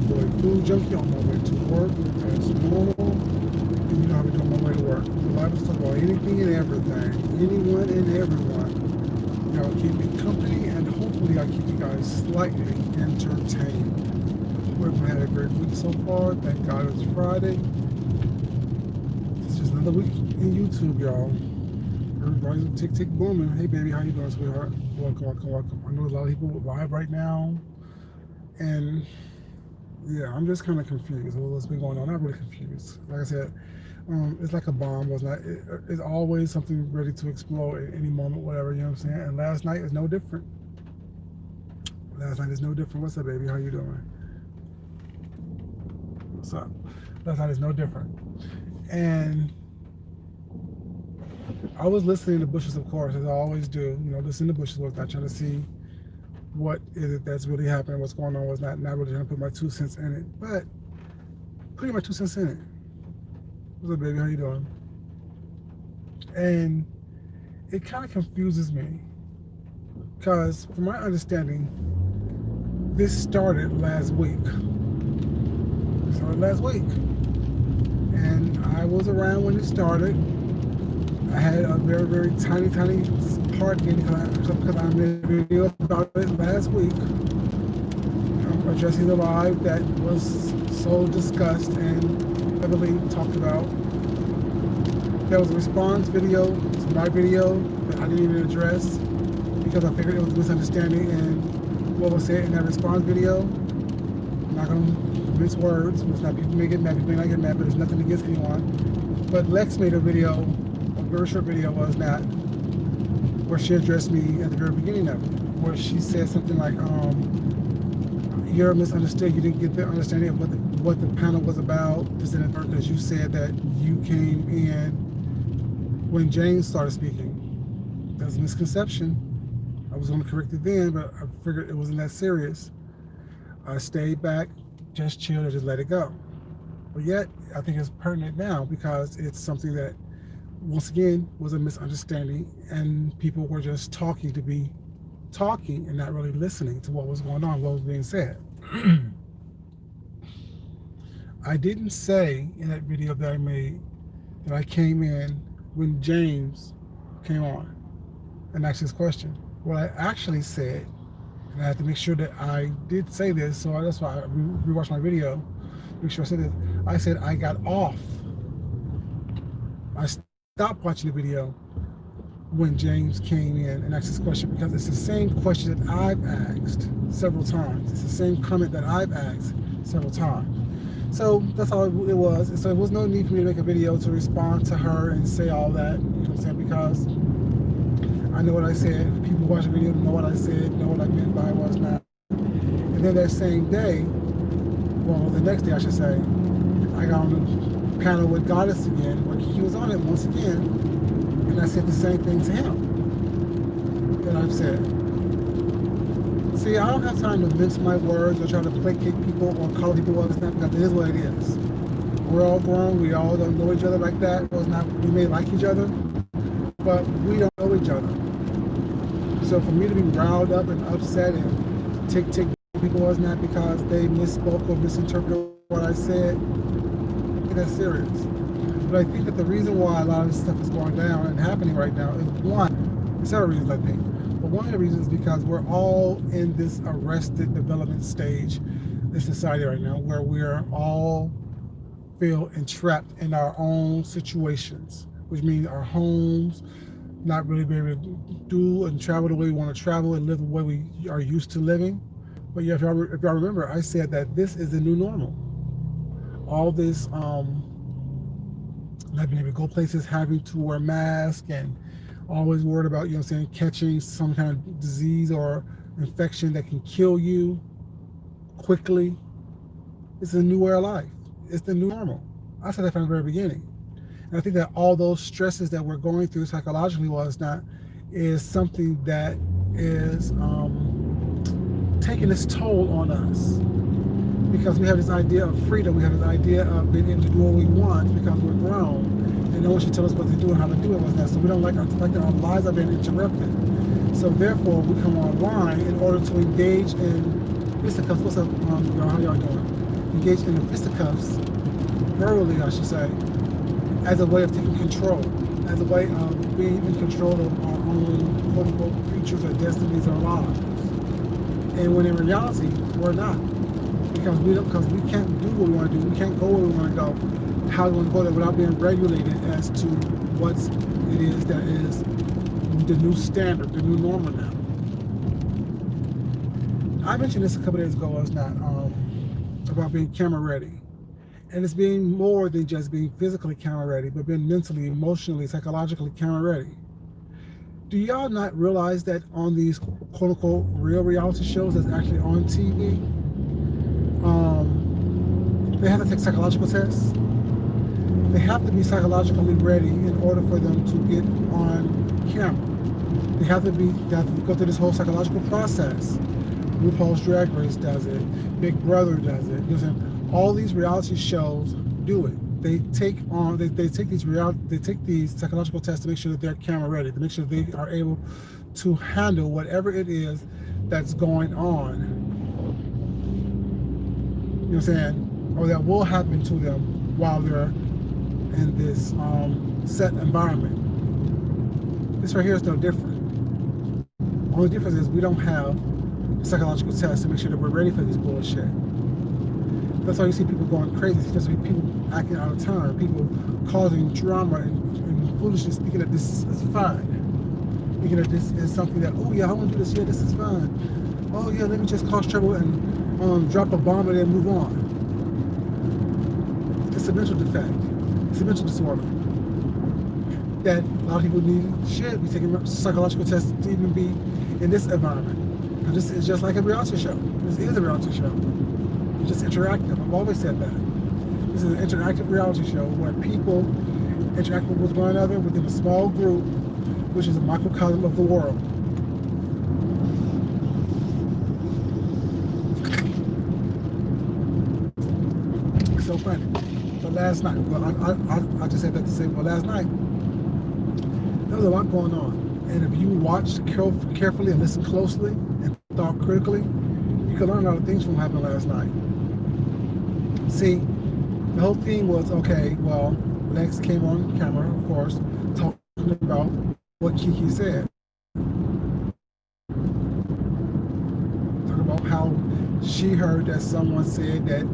boy Food Junkie on my way to work as normal. And you know how we do on my way to work. The Bible talks about anything and everything, anyone and everyone. Y'all keep me company, and hopefully I keep you guys slightly entertained. Hope everyone had a great week so far. Thank God it's Friday. It's just another week in YouTube, y'all. Everybody's tick tick booming. Hey baby, how you doing, sweetheart? Welcome, welcome, welcome. I know a lot of people live right now, and yeah, I'm just kind of confused with what's been going on. Not really confused. Like I said, it's like a bomb. Was not. It's always something ready to explode at any moment, whatever. You know what I'm saying? And last night is no different. Last night is no different. What's up, baby? How you doing? What's up? Last night is no different. And I was listening to Bushes, of course, as I always do. You know, listening to Bushes was not trying to see what is it that's really happening, what's going on, was not really trying to put my 2 cents in it, but putting my 2 cents in it. What's up, baby? How you doing? And it kind of confuses me because, from my understanding, this started last week. And I was around when it started. I had a very, very tiny part in it because I made a video about it last week, addressing the live that was so discussed and heavily talked about. There was a response video to my video that I didn't even address because I figured it was a misunderstanding and what was said in that response video. I'm not going to mince words. It's not, people may get mad, people may not get mad, but there's nothing against anyone. But Lex made a video, a very short video was that, where she addressed me at the very beginning of it, where she said something like, you're misunderstood, you didn't get the understanding of what the panel was about, this and that, because you said that you came in when James started speaking. That was a misconception. I was going to correct it then, but I figured it wasn't that serious. I stayed back, just chilled, and just let it go. But yet, I think it's pertinent now because it's something that, once again, was a misunderstanding, and people were just talking to be talking and not really listening to what was going on, what was being said. I didn't say in that video that I made that I came in when James came on and asked his question. What I actually said, and I had to make sure that I did say this, so that's why I rewatched my video, make sure I said this. I said I got off. I stopped watching the video when James came in and asked this question because it's the same question that I've asked several times. It's the same comment that I've asked several times. So that's all it was. And so there was no need for me to make a video to respond to her and say all that, you know what I'm saying, because I know what I said. People who watch the video know what I said, know what I meant by was not. And then that same day, well, the next day I should say, I got on the panel with Goddess again, where he was on it once again, and I said the same thing to him that I've said. See, I don't have time to mince my words or try to placate people or call people what it's not, because it is what it is. We're all grown, we all don't know each other like that. Well, it's not, we may like each other, but we don't know each other. So for me to be riled up and upset and tick people was not because they misspoke or misinterpreted what I said, I think that's serious. But I think that the reason why a lot of this stuff is going down and happening right now is one, there's several reasons I think, but one of the reasons is because we're all in this arrested development stage in society right now where we're all feel entrapped in our own situations, which means our homes, not really being able to do and travel the way we want to travel and live the way we are used to living. But yeah, if y'all remember, I said that this is the new normal. All this not being able to go places, having to wear masks, and always worried about, you know what I'm saying, catching some kind of disease or infection that can kill you quickly. It's a new way of life. It's the new normal. I said that from the very beginning. And I think that all those stresses that we're going through psychologically is something that is taking its toll on us. Because we have this idea of freedom, we have this idea of being able to do what we want because we're grown, and no one should tell us what to do and how to do it with that. So we don't like that our lives are being interrupted. So therefore, we come online in order to engage in. Mr. Cuff, what's up, y'all? How y'all doing? engaged in the fisticuffs, verbally I should say, as a way of taking control, as a way of being in control of our own quote-unquote futures or destinies or lives. And when in reality, we're not. Because we can't do what we want to do. We can't go where we want to go, how we want to go there without being regulated as to what it is that is the new standard, the new normal now. I mentioned this a couple days ago, about being camera ready. And it's being more than just being physically camera ready, but being mentally, emotionally, psychologically camera ready. Do y'all not realize that on these quote unquote real reality shows that's actually on TV, they have to take psychological tests? They have to be psychologically ready in order for them to get on camera. They have to go through this whole psychological process. RuPaul's Drag Race does it. Big Brother does it. You know what I'm saying? All these reality shows do it. They take these psychological tests to make sure that they're camera ready, to make sure they are able to handle whatever it is that's going on. You know what I'm saying? Or that will happen to them while they're in this set environment. This right here is no different. The only difference is we don't have psychological tests to make sure that we're ready for this bullshit. That's why you see people going crazy. It's just people acting out of turn, people causing drama and foolishness, thinking that this is fun, thinking that this is something that, oh yeah, I want to do this, yeah, this is fun. Oh yeah, let me just cause trouble and drop a bomb and then move on. It's a mental defect. It's a mental disorder that a lot of people should be taking psychological tests to even be in this environment. And this is just like a reality show. This is a reality show. It's just interactive. I've always said that. This is an interactive reality show where people interact with one another within a small group, which is a microcosm of the world. It's so funny. But last night, well, I just said that to say, well, last night, there was a lot going on. And if you watched carefully and listened closely and thought critically, you can learn a lot of things from what happened last night. See, the whole thing was, okay, well, Lex came on camera, of course, talking about what Kiki said. Talking about how she heard that someone said that,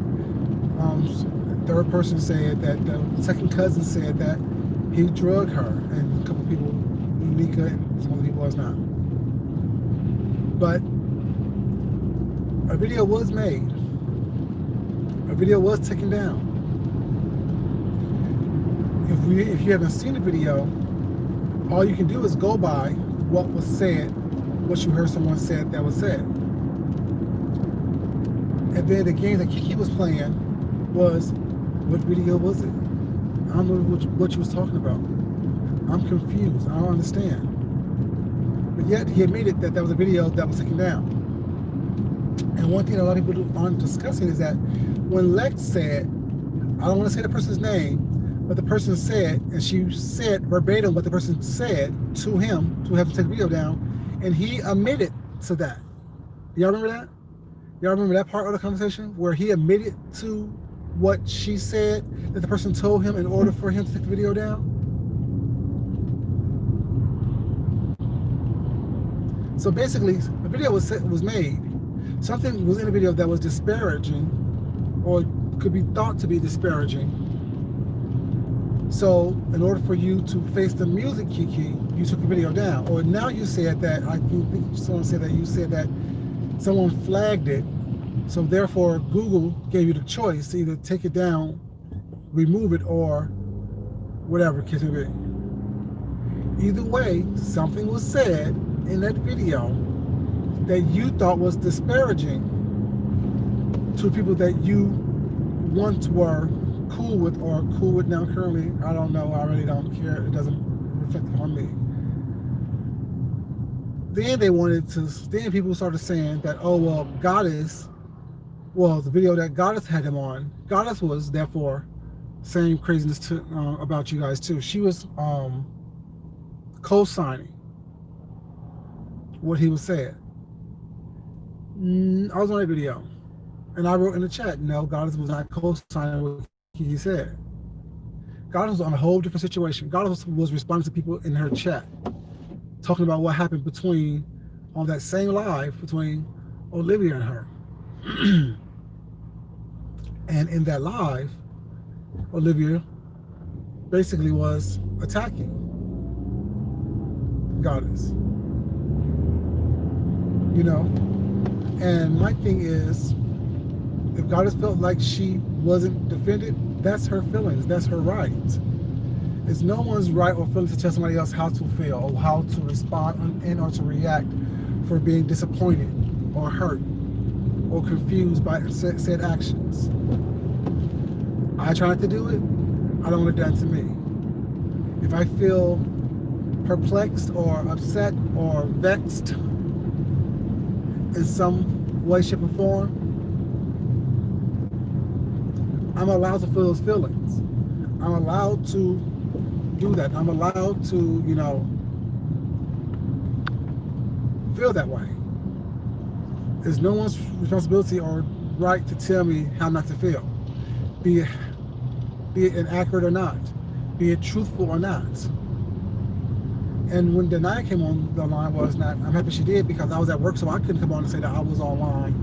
third person said that the second cousin said that he drugged her, and a couple people, Nika and some other people was not. But a video was made. A video was taken down. If you haven't seen the video, all you can do is go by what was said, what you heard someone said that was said. And then the game that Kiki was playing was, what video was it? I don't know what you was talking about. I'm confused. I don't understand. But yet he admitted that was a video that was taken down. And one thing a lot of people aren't discussing is that when Lex said, I don't want to say the person's name, but the person said, and she said verbatim what the person said to him to have to take the video down, and he admitted to that. Y'all remember that? Y'all remember that part of the conversation where he admitted to what she said that the person told him in order for him to take the video down? So basically, a video was made. Something was in the video that was disparaging, or could be thought to be disparaging. So in order for you to face the music, Kiki, you took the video down. Or now you said that, I think someone said that you said that someone flagged it. So therefore, Google gave you the choice to either take it down, remove it, or whatever case may be. Either way, something was said in that video that you thought was disparaging to people that you once were cool with, or cool with now currently. I don't know. I really don't care. It doesn't reflect on me. Then people started saying that, oh, well, the video that Goddess had him on, Goddess was therefore saying craziness about you guys too. She was co-signing what he was saying. I was on a video. And I wrote in the chat, no, Goddess was not co-signing what he said. Goddess was on a whole different situation. Goddess was responding to people in her chat, talking about what happened between, on that same live, between Olivia and her. And in that live, Olivia basically was attacking Goddess. You know? And my thing is, if Goddess felt like she wasn't defended, that's her feelings, that's her right. It's no one's right or feeling to tell somebody else how to feel or how to respond and or to react for being disappointed or hurt or confused by said actions. I try not to do it. I don't want it done to me. If I feel perplexed or upset or vexed in some way, shape, or form, I'm allowed to feel those feelings. I'm allowed to do that. I'm allowed to, you know, feel that way. It's no one's responsibility or right to tell me how not to feel. Be it inaccurate or not. Be it truthful or not. And when Denia came on the line, I'm happy she did, because I was at work, so I couldn't come on and say that I was online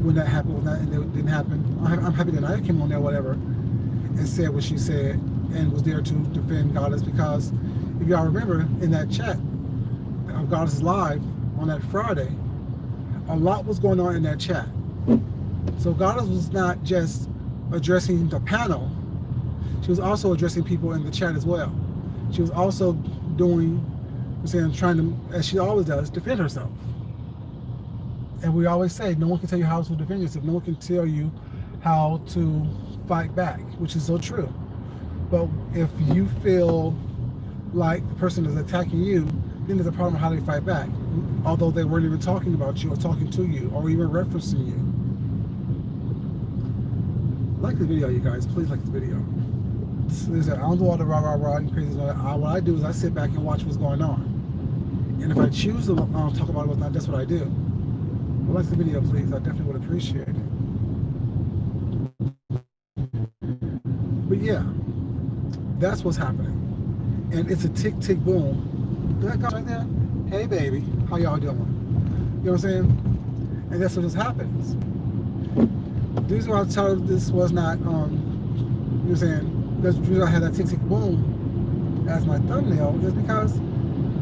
when that happened, and it didn't happen. I'm happy Denia came on there, whatever, and said what she said, and was there to defend Goddess, because if y'all remember in that chat of Goddess Live on that Friday, a lot was going on in that chat. So Goddess was not just addressing the panel, she was also addressing people in the chat as well. She was also trying to, as she always does, defend herself. And we always say, no one can tell you how to defend yourself. No one can tell you how to fight back, which is so true. But if you feel like the person is attacking you, then there's a problem with how they fight back, although they weren't even talking about you or talking to you or even referencing you. Like the video, you guys. Please like the video. I don't do all the rah and crazy. What I do is I sit back and watch what's going on. And if I choose to talk about what's not, that's what I do. But like the video, please. I definitely would appreciate it. But yeah, that's what's happening. And it's a tick, tick, boom. That guy right there? Hey, baby. How y'all doing? You know what I'm saying? And that's what just happens. The reason why I tell you this was not, you know what I'm saying? That's the reason I had that tick, tick, boom as my thumbnail, is because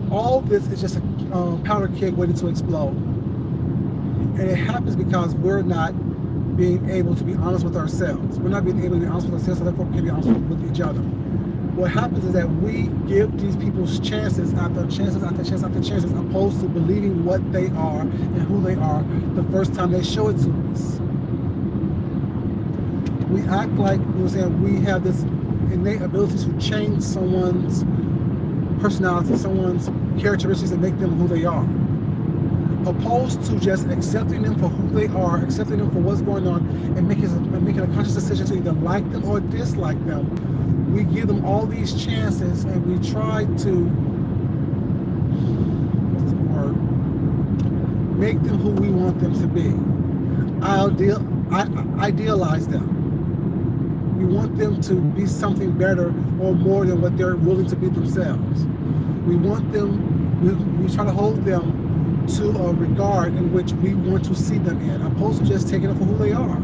all this is just a powder keg waiting to explode. And it happens because we're not being able to be honest with ourselves. We're not being able to be honest with ourselves, so therefore we can be honest with each other. What happens is that we give these people chances after chances after chances after chances, opposed to believing what they are and who they are the first time they show it to us. We act like, you know what I'm saying, we have this innate ability to change someone's personality, someone's characteristics, and make them who they are. Opposed to just accepting them for who they are, accepting them for what's going on, and making a conscious decision to either like them or dislike them. We give them all these chances, and we try to, what's the word? Make them who we want them to be. Idealize them. We want them to be something better or more than what they're willing to be themselves. We want them, we try to hold them to a regard in which we want to see them in, opposed to just taking them for who they are.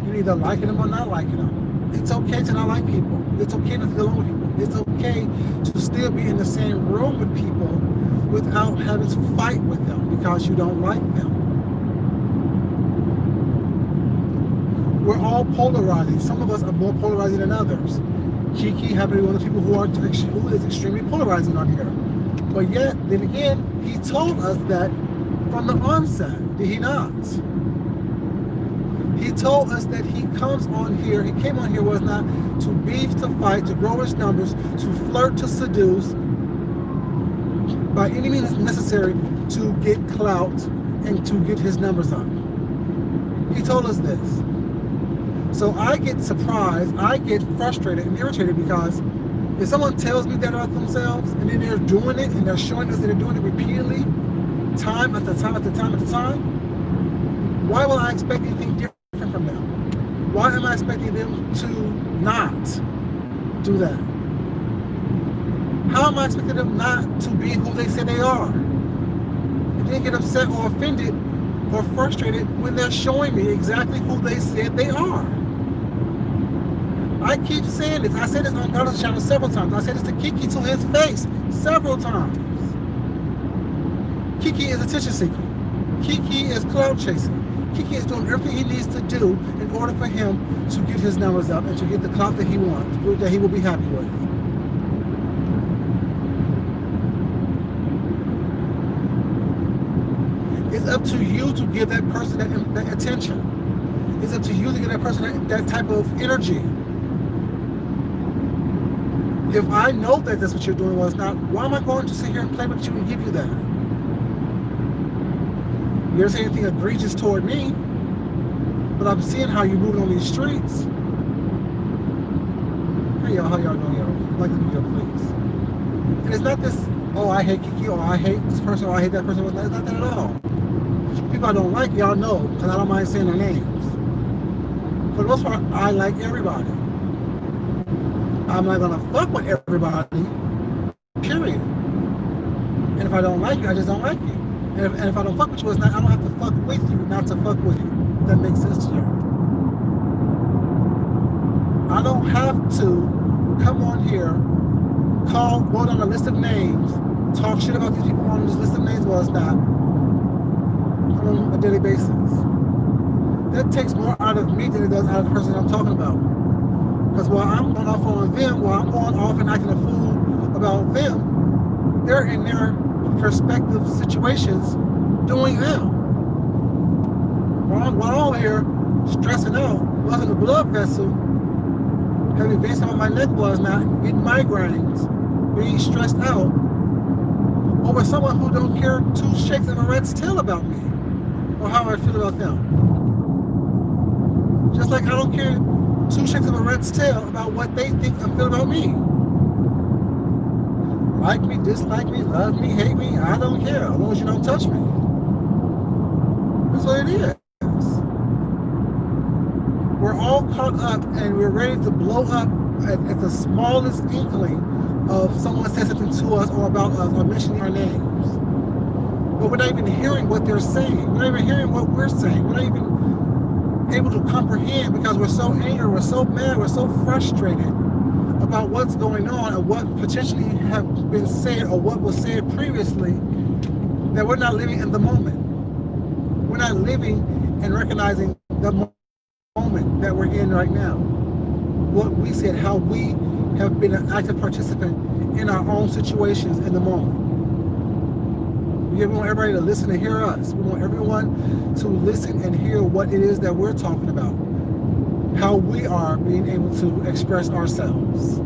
You're either liking them or not liking them. It's okay to not like people. It's okay not to get along with people. It's okay to still be in the same room with people without having to fight with them because you don't like them. We're all polarizing. Some of us are more polarizing than others. Kiki happened to be one of the people who is extremely polarizing on here. But yet, then again, he told us that from the onset, did he not? He told us that he comes on here, he came on here was not to beef, to fight, to grow his numbers, to flirt, to seduce, by any means necessary to get clout and to get his numbers up. He told us this. So I get surprised, I get frustrated and irritated because if someone tells me that about themselves and then they're doing it and they're showing us that they're doing it repeatedly, time after time after time after time, why will I expect anything different Why am I expecting them to not do that? How am I expecting them not to be who they say they are? And then get upset or offended or frustrated when they're showing me exactly who they said they are. I keep saying this. I said this on God's channel several times. I said this to Kiki to his face several times. Kiki is attention seeking. Kiki is cloud chasing. Kiki is doing everything he needs to do in order for him to get his numbers up and to get the clout that he wants, that he will be happy with. It's up to you to give that person that attention. It's up to you to give that person that type of energy. If I know that that's what you're doing was not, why am I going to sit here and play with you and give you that? You never say anything egregious toward me, but I'm seeing how you're moving on these streets. Hey y'all, how y'all doing, y'all? Like the video, please. And it's not this, oh, I hate Kiki, or I hate this person, or I hate that person. It's not that at all. People I don't like, y'all know, because I don't mind saying their names. For the most part, I like everybody. I'm not gonna fuck with everybody, period. And if I don't like you, I just don't like you. And if I don't fuck with you, it's not, I don't have to fuck with you not to fuck with you. If that makes sense to you. I don't have to come on here, go down a list of names, talk shit about these people on this list of names, well, it's not, on a daily basis. That takes more out of me than it does out of the person I'm talking about. Because while I'm going off on them, while I'm going off and acting a fool about them, they're in their perspective situations doing them. While I'm here stressing out, wasn't a blood vessel, having veins on my neck was not, getting migraines, being stressed out, over someone who don't care two shakes of a rat's tail about me, or how I feel about them. Just like I don't care two shakes of a rat's tail about what they think and feel about me. Like me, dislike me, love me, hate me, I don't care, as long as you don't touch me. That's what it is. We're all caught up and we're ready to blow up at the smallest inkling of someone saying something to us or about us or mentioning our names. But we're not even hearing what they're saying. We're not even hearing what we're saying. We're not even able to comprehend because we're so angry, we're so mad, we're so frustrated about what's going on and what potentially have been said or what was said previously, that we're not living in the moment. We're not living and recognizing the moment that we're in right now. What we said, how we have been an active participant in our own situations in the moment. We want everybody to listen and hear us. We want everyone to listen and hear what it is that we're talking about. How we are being able to express ourselves.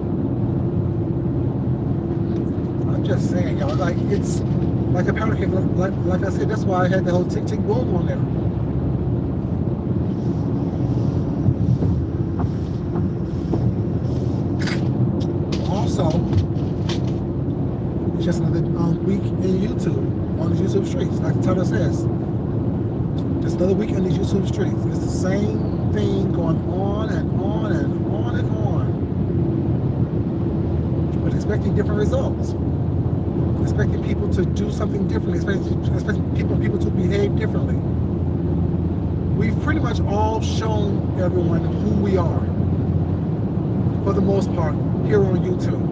I'm just saying, y'all, like it's like a powder cake. Like I said, that's why I had the whole tick tick boom on there. Also, it's just another week in YouTube, on the YouTube streets, like the title says. Just another week in the YouTube streets. It's the same thing going on and on and on and on. But expecting different results. Expecting people to do something differently. Expecting people to behave differently. We've pretty much all shown everyone who we are, for the most part, here on YouTube.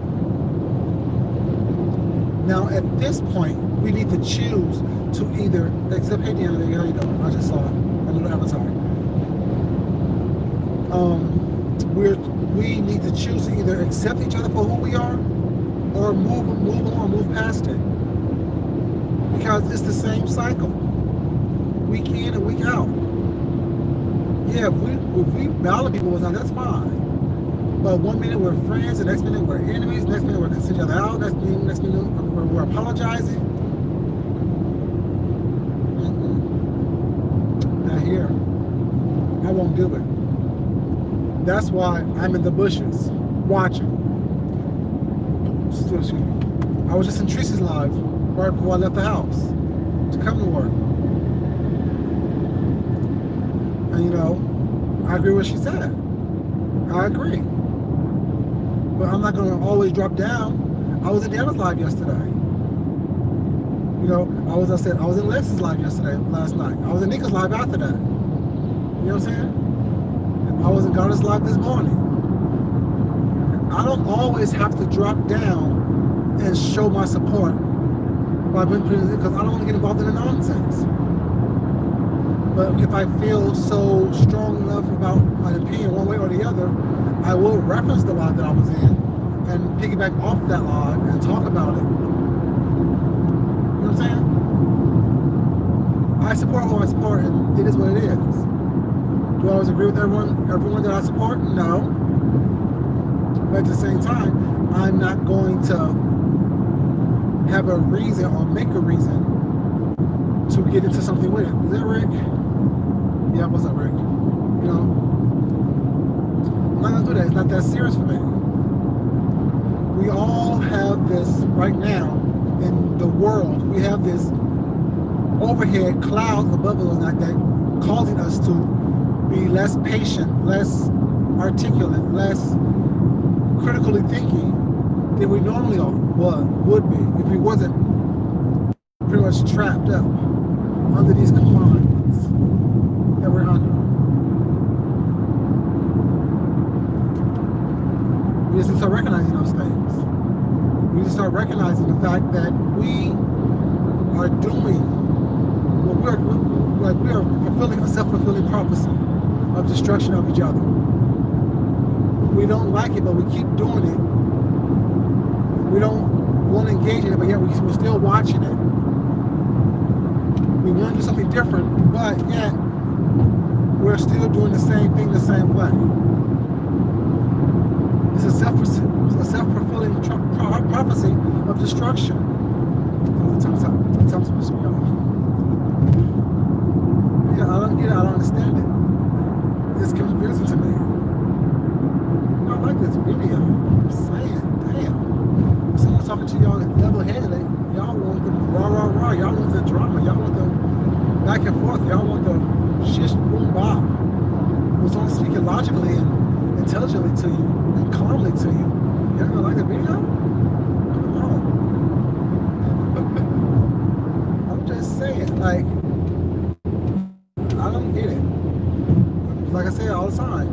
Now, at this point, we need to choose to either accept, hey, Deanna, how you doing? I just saw a little avatar. We need to choose to either accept each other for who we are or move on, move past it. Because it's the same cycle. Week in and week out. Yeah, if we battle people, that's fine. But 1 minute we're friends, the next minute we're enemies, next minute we're cussing each other out, next minute we're apologizing. Not here. I won't do it. That's why I'm in the bushes, watching. Excuse me. I was just in Streetz live right before I left the house to come to work. And you know, I agree with what she said. I agree. But I'm not going to always drop down. I was in Deanna's live yesterday. You know, I was in Lex's live last night. I was in Nika's live after that. You know what I'm saying? I was in Goddess live this morning. I don't always have to drop down and show my support because I don't want to get involved in the nonsense. But if I feel so strong enough about my opinion one way or the other, I will reference the live that I was in and piggyback off that live and talk about it. You know what I'm saying? I support who I support, and it is what it is. Do I always agree with everyone that I support? No. But at the same time, I'm not going to have a reason or make a reason to get into something with it. Is that Rick? Yeah, what's up, Rick? You know, I'm not gonna do that. It's not that serious for me. We all have this right now in the world. We have this overhead cloud above us that causing us to be less patient, less articulate, less critically thinking than we normally would be if we wasn't pretty much trapped up under these confines that we're under. We just need to start recognizing those things. We need to start recognizing the fact that we are doing what we are fulfilling a self-fulfilling prophecy of destruction of each other. We don't like it, but we keep doing it. We don't want to engage in it, but yet we're still watching it. We want to do something different, but yet we're still doing the same thing the same way. It's a self-fulfilling prophecy of destruction. Yeah, I don't get it. I don't understand it. It's confusing to me. I don't like this video. I'm saying, damn. If someone's talking to y'all level-headedly, y'all want the rah. Y'all want the drama. Y'all want the back and forth. Y'all want the shish boom bop. When someone's speaking logically and intelligently to you and calmly to you, you're gonna like the video? Come on. I'm just saying, like, I don't get it. Like I say all the time,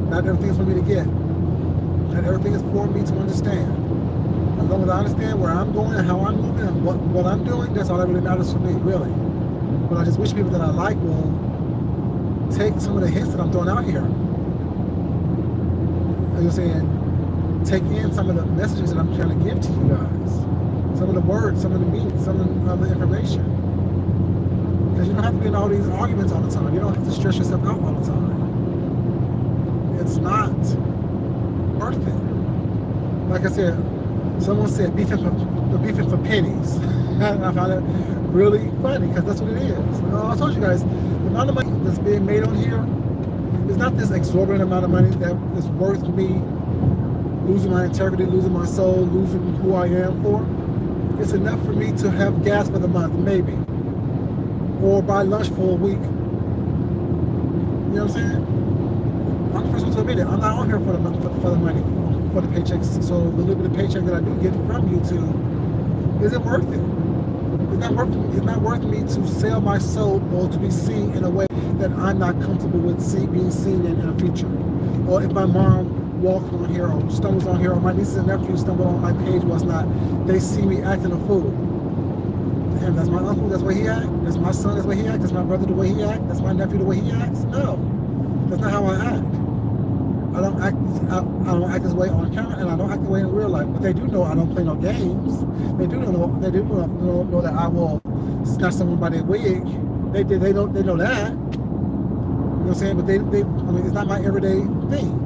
not everything is for me to get. Not everything is for me to understand. As long as I understand where I'm going and how I'm moving and what I'm doing, that's all that really matters for me, really. But I just wish people that I like will take some of the hints that I'm throwing out here. As you're saying, take in some of the messages that I'm trying to give to you guys. Some of the words, some of the meanings, some of the information. Because you don't have to be in all these arguments all the time. You don't have to stress yourself out all the time. It's not worth it. Like I said, someone said beefing for pennies. I found it really funny because that's what it is. I told you guys, the amount of money that's being made on here is not this exorbitant amount of money that is worth me losing my integrity, losing my soul, losing who I am for. It's enough for me to have gas for the month, maybe. Or buy lunch for a week. You know what I'm saying? I'm the first one to admit it. I'm not on here for the money, for the paychecks. So the little bit of paycheck that I do get from YouTube, is it worth it? It's not worth me to sell my soul or to be seen in a way that I'm not comfortable with being seen in a future. Or if my mom walks on here or stumbles on here, or my nieces and nephews stumble on my page, what's not, they see me acting a fool. Damn, that's my uncle, that's the way he acts. That's my son, that's the way he acts. That's my brother, the way he acts. That's my nephew, the way he acts. No, that's not how I act. I don't act this way on camera, and I don't act the way in real life. But they do know I don't play no games. They do know that I will snatch someone by their wig. They know that. You know what I'm saying? But I mean, it's not my everyday thing.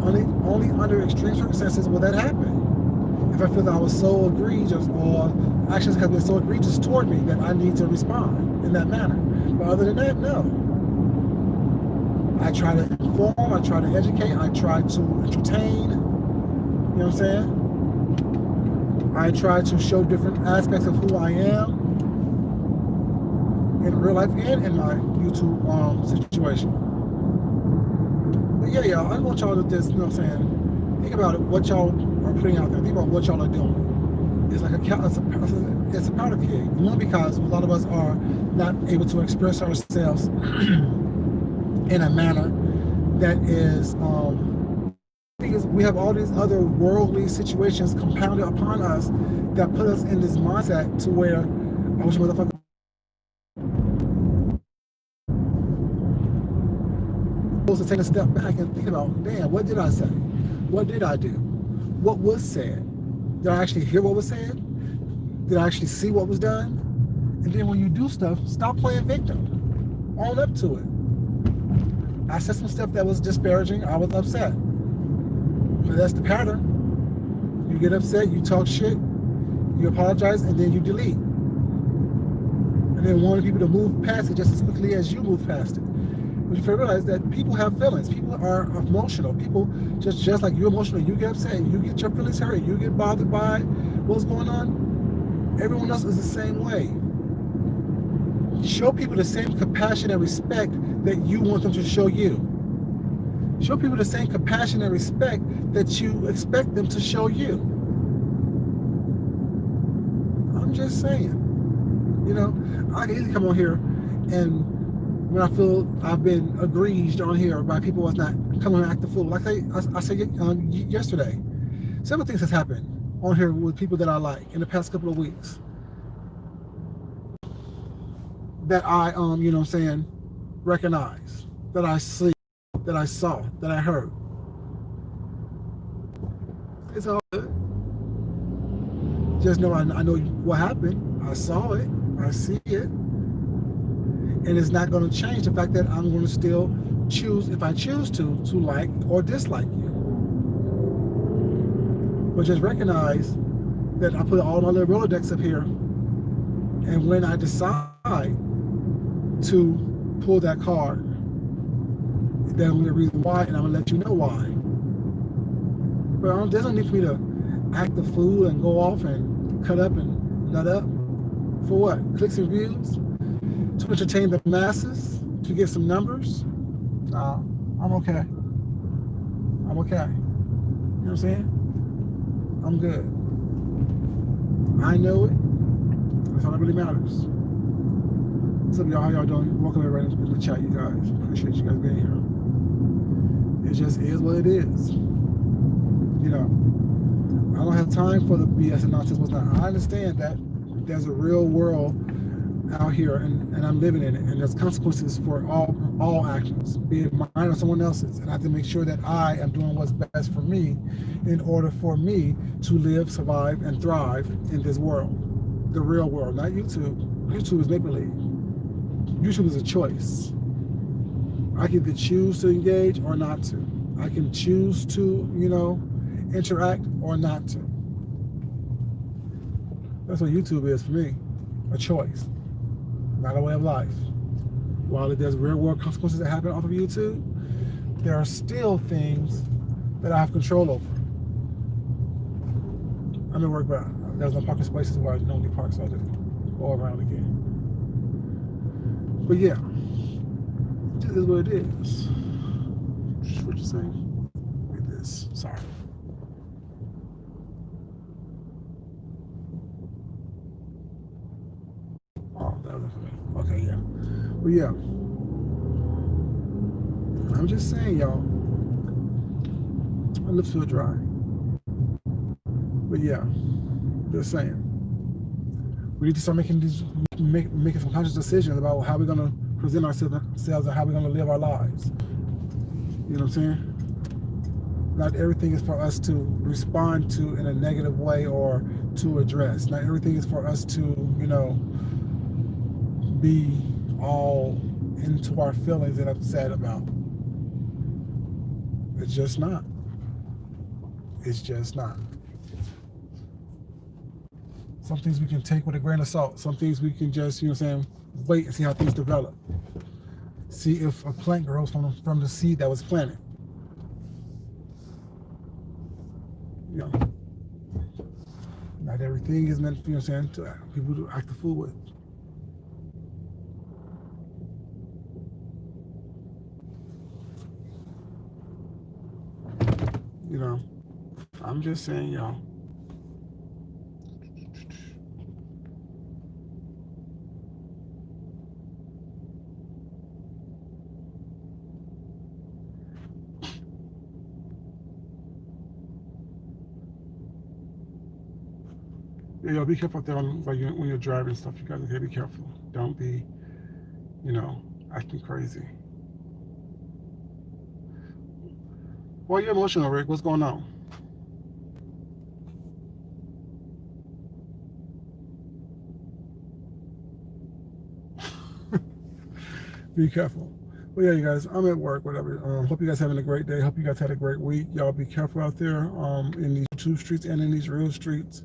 Only under extreme circumstances will that happen. If I feel that I was so egregious or actions have been so egregious toward me that I need to respond in that manner. But other than that, no. I try to inform, I try to educate, I try to entertain, you know what I'm saying? I try to show different aspects of who I am in real life and in my YouTube situation. But yeah, y'all, I want y'all to just, you know what I'm saying, think about it, what y'all are putting out there. Think about what y'all are doing. It's like it's a powder keg. One, because a lot of us are not able to express ourselves in a manner that is, because we have all these other worldly situations compounded upon us that put us in this mindset to where I wish motherfucker supposed to take a step back and think about, damn, what did I say? What did I do? What was said? Did I actually hear what was said? Did I actually see what was done? And then when you do stuff, stop playing victim. Own up to it. I said some stuff that was disparaging. I was upset. But that's the pattern. You get upset, you talk shit, you apologize, and then you delete. And then wanting people to move past it just as quickly as you move past it. But you realize that people have feelings. People are emotional. People, just like you're emotional, you get upset, you get your feelings hurt, you get bothered by what's going on. Everyone else is the same way. Show people the same compassion and respect that you want them to show you. Show people the same compassion and respect that you expect them to show you. I'm just saying. You know, I can easily come on here and when I feel I've been aggrieved on here by people that's not coming and act the fool. Like I said yesterday, several things has happened on here with people that I like in the past couple of weeks. That I, you know what I'm saying, recognize, that I see, that I saw, that I heard. It's all good. Just know I know what happened. I saw it. I see it. And it's not going to change the fact that I'm going to still choose, if I choose to like or dislike you. But just recognize that I put all my little Rolodex up here. And when I decide to pull that card, then I'm going to reason why, and I'm going to let you know why. But there's no need for me to act the fool and go off and cut up and nut up. For what? Clicks and views? To entertain the masses? To get some numbers? No, I'm okay. I'm okay. You know what I'm saying? I'm good. I know it. That's all that really matters. What's up, y'all? How y'all doing? Welcome everybody in the chat, you guys. Appreciate you guys being here. It just is what it is. You know, I don't have time for the BS and nonsense. What's not. I understand that there's a real world out here, and I'm living in it, and there's consequences for all actions, be it mine or someone else's, and I have to make sure that I am doing what's best for me in order for me to live, survive, and thrive in this world, the real world, not YouTube. YouTube is make-believe. YouTube is a choice. I can either choose to engage or not to. I can choose to, you know, interact or not to. That's what YouTube is for me, a choice, not a way of life. While there's real world consequences that happen off of YouTube, there are still things that I have control over. I'm at work, but there's no parking spaces where I normally park, so I just go around again. But yeah, this is what it is. What you saying? Look at this. Sorry. Oh, that was for me. Okay, yeah. But yeah, I'm just saying, y'all. My lips feel dry. But yeah, just saying. We need to start making some conscious decisions about how we're gonna present ourselves and how we're gonna live our lives. You know what I'm saying? Not everything is for us to respond to in a negative way or to address. Not everything is for us to, you know, be all into our feelings and upset about. It's just not. It's just not. Some things we can take with a grain of salt. Some things we can just, you know what I'm saying, wait and see how things develop. See if a plant grows from the seed that was planted. You know, not everything is meant, you know what I'm saying, to people to act the fool with. You know, I'm just saying, y'all. Yeah, y'all be careful out there when you're driving and stuff. You guys, okay, be careful. Don't be, acting crazy. Well, you're emotional, Rick. What's going on? Be careful. Well, yeah, you guys, I'm at work, whatever. Hope you guys having a great day. Hope you guys had a great week. Y'all be careful out there in these YouTube streets and in these real streets.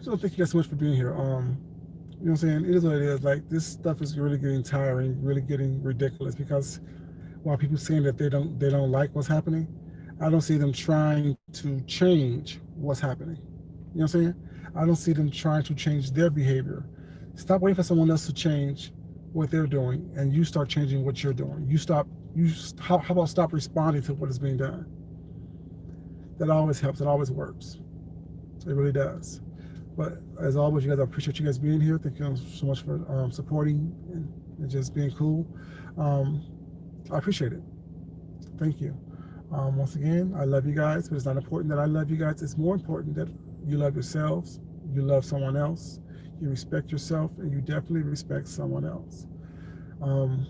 So thank you guys so much for being here. You know what I'm saying? It is what it is. Like this stuff is really getting tiring, really getting ridiculous because while people saying that they don't like what's happening, I don't see them trying to change what's happening. You know what I'm saying? I don't see them trying to change their behavior. Stop waiting for someone else to change what they're doing, and you start changing what you're doing. You stop. How about stop responding to what is being done? That always helps. It always works. It really does. But as always, you guys, I appreciate you guys being here. Thank you so much for supporting and just being cool. Um, I appreciate it. Thank you. Once again, I love you guys, but it's not important that I love you guys. It's more important that you love yourselves, you love someone else, you respect yourself, and you definitely respect someone else. Um,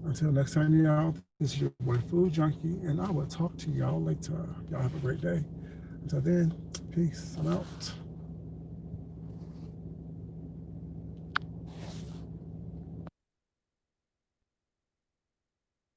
until next time, y'all, this is your boy Food Junkie, and I will talk to y'all later. Y'all have a great day. Until then, peace. I'm out.